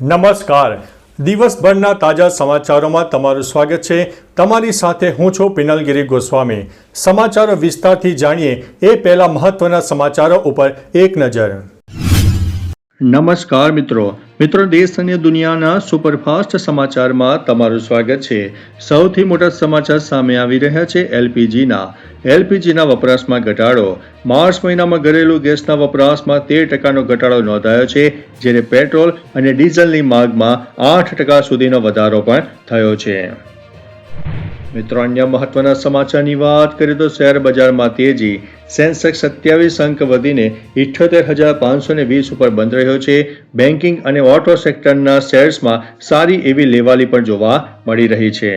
નમસ્કાર. દિવસભરના તાજા સમાચારોમાં તમારું સ્વાગત છે. તમારી સાથે હું છું પિનલગીરી ગોસ્વામી. સમાચારો વિસ્તારથી જાણીએ એ પહેલા મહત્વના સમાચારો ઉપર એક નજર. નમસ્કાર મિત્રો, દેશ અને દુનિયાના સુપરફાસ્ટ સમાચારમાં તમારું સ્વાગત છે. સૌથી મોટા સમાચાર સામે આવી રહ્યા છે એલપીજીના વપરાશમાં ઘટાડો. માર્ચ મહિનામાં ઘરેલું ગેસના વપરાશમાં 13% ઘટાડો નોંધાયો છે, જ્યારે પેટ્રોલ અને ડીઝલની માંગમાં 8% સુધીનો વધારો પણ થયો છે. મિત્રો, અન્ય મહત્વના સમાચારની વાત કરીએ તો શેર બજારમાં તેજી. સેન્સેક્સ 27 અંક વધીને 78,520 ઉપર બંધ રહ્યો છે. બેન્કિંગ અને ઓટો સેક્ટરના શેર્સમાં સારી એવી લેવાલી પણ જોવા મળી રહી છે.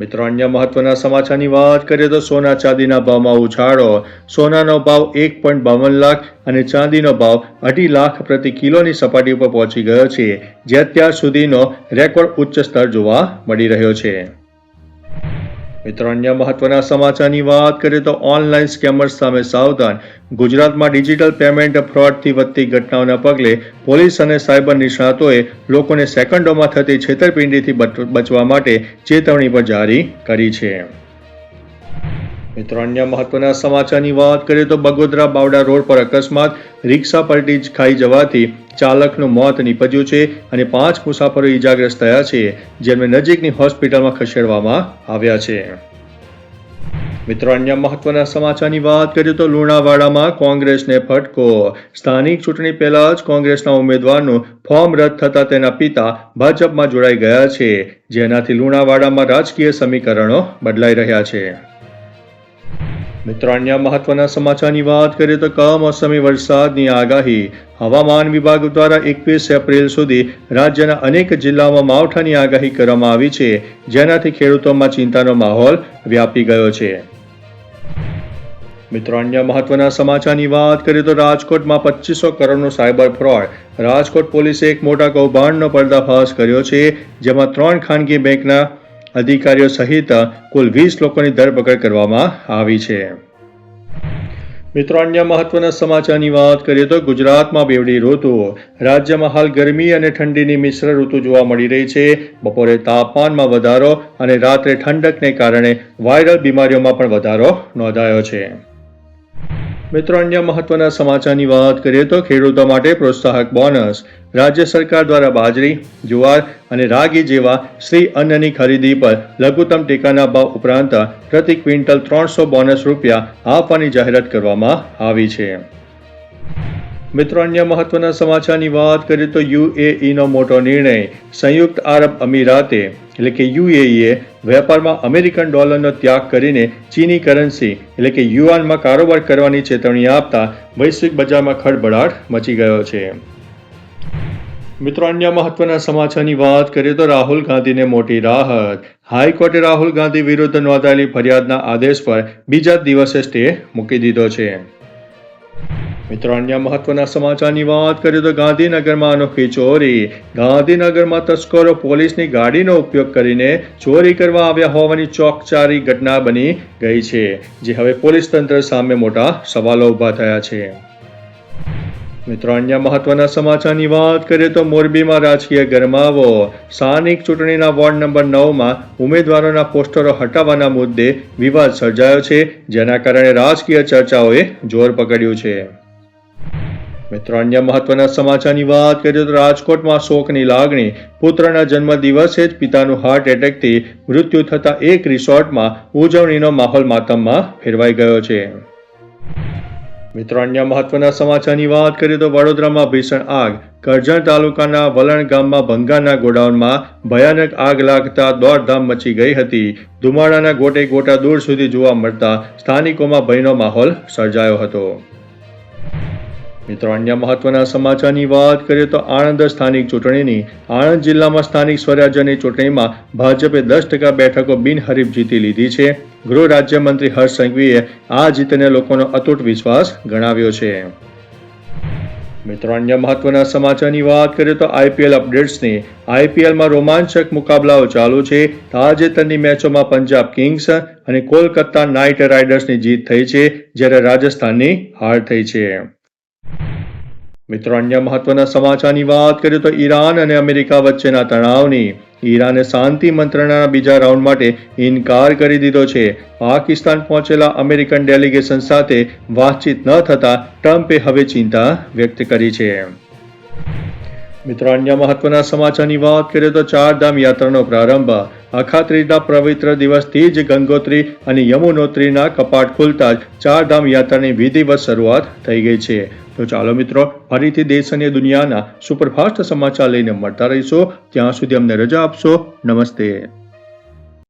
મિત્રો, અન્ય મહત્વના સમાચારની વાત કરીએ તો સોના ચાંદીના ભાવમાં ઉછાળો. સોનાનો ભાવ 1.52 લાખ અને ચાંદીનો ભાવ 2.5 લાખ પ્રતિ કિલોની સપાટી ઉપર પહોંચી ગયો છે, જે અત્યાર સુધીનો રેકોર્ડ ઉચ્ચ સ્તર જોવા મળી રહ્યો છે. મિત્રો, અન્ય મહત્વના સમાચારની વાત કરીએ તો ઓનલાઈન સ્કેમર્સ સામે સાવધાન. ગુજરાતમાં ડિજિટલ પેમેન્ટ ફ્રોડથી વધતી ઘટનાઓના પગલે પોલીસ અને સાયબર નિષ્ણાતોએ લોકોને સેકન્ડોમાં થતી છેતરપિંડીથી બચવા માટે ચેતવણી પણ જારી કરી છે. મિત્રો, અન્ય મહત્વના સમાચારની વાત કરીએ તો બગોદરા બાવડા રોડ પર અકસ્માત. રિક્ષા પલટી ખાઈ જવાથી ચાલકનું મોત નીપજ્યું છે અને 5 મુસાફરો ઈજાગ્રસ્ત થયા છે, જેમને નજીકની હોસ્પિટલમાં ખસેડવામાં આવ્યા છે. મિત્રો, અન્ય મહત્વના સમાચારની વાત કરીએ તો લુણાવાડામાં કોંગ્રેસને ફટકો. સ્થાનિક ચૂંટણી પહેલા જ કોંગ્રેસના ઉમેદવારનું ફોર્મ રદ થતા તેના પિતા ભાજપમાં જોડાઈ ગયા છે, જેનાથી લુણાવાડામાં રાજકીય સમીકરણો બદલાઈ રહ્યા છે. મિત્રો, અન્ય મહત્વના સમાચારની વાત કરીએ તો કમોસમી વરસાદની આગાહી. હવામાન વિભાગ દ્વારા 21 એપ્રિલ સુધી રાજ્યના અનેક જિલ્લાઓમાં માવઠાની આગાહી કરવામાં આવી છે, જેનાથી ખેડૂતોમાં ચિંતાનો માહોલ વ્યાપી ગયો છે. મિત્રો, અન્ય મહત્વના સમાચારની વાત કરીએ તો રાજકોટમાં 2500 કરોડનું સાયબર ફ્રોડ. રાજકોટ પોલીસે એક મોટા કૌભાંડનો પર્દાફાશ કર્યો છે, જેમાં 3 ખાનગી બેંકના અધિકારીઓ સહિત કુલ 20 લોકોની ધરપકડ કરવામાં આવી છે. મિત્રો, અન્ય મહત્વના સમાચારની વાત કરીએ તો ગુજરાતમાં બેવડી ઋતુ. રાજ્યમાં હાલ ગરમી અને ઠંડીની મિશ્ર ઋતુ જોવા મળી રહી છે. બપોરે તાપમાનમાં વધારો અને રાત્રે ઠંડકને કારણે વાયરલ બીમારીઓમાં પણ વધારો નોંધાયો છે. મિત્રો, અન્ય મહત્વના સમાચારની વાત કરીએ તો ખેડૂતો માટે પ્રોત્સાહક બોનસ. રાજ્ય સરકાર દ્વારા બાજરી, જુવાર અને રાગી જેવા શ્રી અન્નની ખરીદી પર લઘુત્તમ ટેકાના ભાવ ઉપરાંત પ્રતિ ક્વિન્ટલ 300 બોનસ રૂપિયા આપવાની જાહેરાત કરવામાં આવી છે. મિત્રો, અન્ય મહત્વના સમાચારની વાત કરીએ તો યુએઈનો મોટો નિર્ણય. સંયુક્ત આરબ અમીરાતે એટલે કે યુએઈએ વેપારમાં અમેરિકન ડોલરનો ત્યાગ કરીને ચીની કરન્સી એટલે કે યુઆનમાં કારોબાર કરવાની ચેતવણી આપતા વૈશ્વિક બજારમાં ખળભળાટ મચી ગયો છે. મિત્રો, અન્ય મહત્વના સમાચારની વાત કરીએ તો રાહુલ ગાંધીને મોટી રાહત. હાઈકોર્ટે રાહુલ ગાંધી વિરુદ્ધ નોંધાયેલી ફરિયાદના આદેશ પર બીજા દિવસે સ્ટે મૂકી દીધો છે. મિત્રો, અન્ય મહત્વના સમાચારની વાત કરીએ તો ગાંધીનગરમાં અનોખી ચોરી. ગાંધીનગરમાં તસ્કરો પોલીસની ગાડીનો ઉપયોગ કરીને ચોરી કરવા આવ્યા હોવાની ચોકચારી ઘટના બની ગઈ છે, જે હવે પોલીસ તંત્ર સામે મોટા સવાલો ઉભા થયા છે. મિત્રો, અન્ય મહત્વના સમાચારની વાત કરીએ તો મોરબીમાં રાજકીય ગરમાવો. સ્થાનિક ચૂંટણીના વોર્ડ નંબર 9માં ઉમેદવારોના પોસ્ટરો હટાવવાના મુદ્દે વિવાદ સર્જાયો છે, જેના કારણે રાજકીય ચર્ચાઓએ જોર પકડ્યું છે. મિત્રો, અન્ય મહત્વના સમાચારની વાત કરીએ તો રાજકોટમાં શોકની લાગણી. પુત્રના જન્મદિવસે જ પિતાનું હાર્ટ એટેકથી મૃત્યુ થતા એક રિસોર્ટમાં ઉજવણીનો માહોલ માતમમાં ફેરવાઈ ગયો છે. મિત્રો, અન્ય મહત્વના સમાચારની વાત કરીએ તો વડોદરામાં ભીષણ આગ. કરજણ તાલુકાના વલણ ગામમાં ભંગારના ગોડાઉનમાં ભયાનક આગ લાગતા દોડધામ મચી ગઈ હતી. ધુમાડાના ગોટે ગોટા દૂર સુધી જોવા મળતા સ્થાનિકોમાં ભયનો માહોલ સર્જાયો હતો. મિત્રો, અન્ય મહત્વના સમાચારની વાત કરીએ તો આણંદ સ્થાનિક ચૂંટણીની. આણંદ જિલ્લામાં સ્થાનિક સ્વરાજ્યની ચૂંટણીમાં ભાજપે 10% બેઠકો બિનહરીફ જીતી લીધી છે. ગૃહ રાજ્યમંત્રી હર્ષ સંઘવીએ આ જીતને લોકોનો અતૂટ વિશ્વાસ ગણાવ્યો છે. મિત્રો, અન્ય મહત્વના સમાચારની વાત કરીએ તો આઈપીએલ અપડેટ્સની. આઈપીએલમાં રોમાંચક મુકાબલાઓ ચાલુ છે. તાજેતરની મેચોમાં પંજાબ કિંગ્સ અને કોલકાતા નાઇટ રાઇડર્સની જીત થઈ છે, જ્યારે રાજસ્થાનની હાર થઈ છે. મિત્રો, અન્ય મહત્વના સમાચારની વાત કરીએ તો ઈરાન અને અમેરિકા વચ્ચેના તણાવની. ઈરાને શાંતિ મંત્રણાના બીજા રાઉન્ડ માટે ઇનકાર કરી દીધો છે. પાકિસ્તાન પહોંચેલા અમેરિકન ડેલિગેશન સાથે વાતચીત ન થતા ટ્રમ્પે હવે ચિંતા વ્યક્ત કરી છે. મિત્રો, અન્ય મહત્વના સમાચારની વાત કરીએ તો ચારધામ યાત્રાનો પ્રારંભ. અખાત્રીજના પવિત્ર દિવસથી જ ગંગોત્રી અને યમુનોત્રીના કપાટ ખુલતા જ ચારધામ યાત્રાની વિધિવત શરૂઆત થઈ ગઈ છે. તો ચાલો મિત્રો, ફરીથી દેશ અને દુનિયાના સુપરફાસ્ટ સમાચાર લઈને મળતા રહીશું. ત્યાં સુધી અમને રજા આપશો. નમસ્તે.